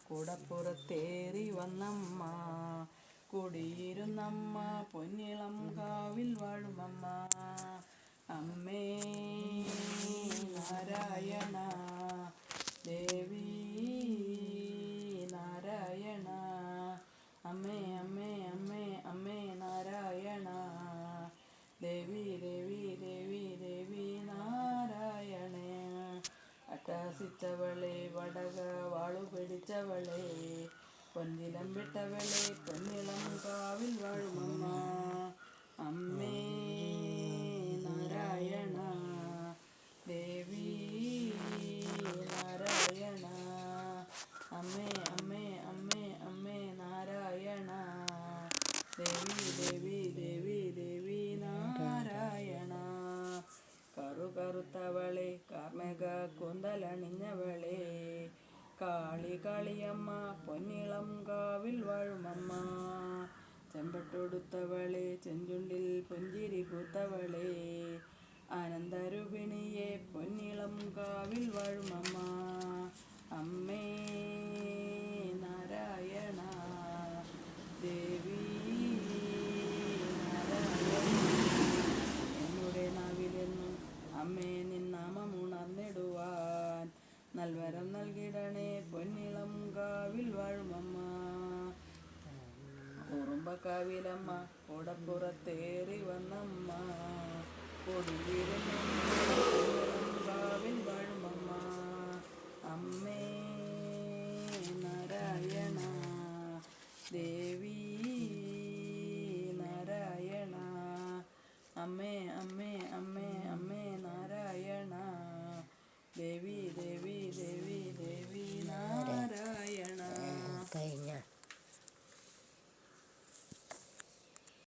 കൂടപ്പുറത്തേറി വന്നമ്മ, കുടിയിരുന്നമ്മ, പൊന്നിളം കാവിൽ വാഴുമമ്മ. അമ്മേ നാരായണ ദേവി നാരായണ, അമ്മേ അമ്മേ അമ്മേ അമ്മേ നാരായണ, ദേവി ദേവി ദേവി ദേവി നാരായണ. അട്ടഹസിച്ചവളെ, വടക വാളു പിടിച്ചവളെ, പൊൻതിലം വിട്ടവളെ, പൊന്നിളം കാവിൽ വാഴുമമ്മ. അമ്മേ നാരായണ ദേവി നാരായണ, അമ്മേ അമ്മേ അമ്മേ അമ്മേ നാരായണ, ദേവി ദേവി ദേവി ദേവി നാരായണ. കറുകറുത്തവളെ, കാർമേഘ കൂന്തലണിഞ്ഞവളെ, കാളി കാളിയമ്മ, പൊന്നിളം കാവിൽ വാഴുമമ്മ. ചെമ്പട്ടൊടുത്തവളെ, ചെഞ്ചുണ്ടിൽ പുഞ്ചിരി പൂത്തവളെ, ആനന്ദരൂപിണിയെ, പൊന്നിളം കാവിൽ വാഴുമമ്മ. അമ്മേ നാരായണ ദേവി നാരായണ, എന്നുടെ നാവിലെന്നും അമ്മേ നിന്നാമമുണർന്നിടുവാൻ നൽവരം നൽകിടണേ, പൊന്നിളം കാവിൽ വാഴുമമ്മ. ഉറുമ്പക്കാവിലമ്മ, കൂടപ്പുറത്തേറി വന്നമ്മ, കുടിയിരുന്നമ്മ, പൊന്നിളം കാവിൽ വാഴുമമ്മ. അമ്മേ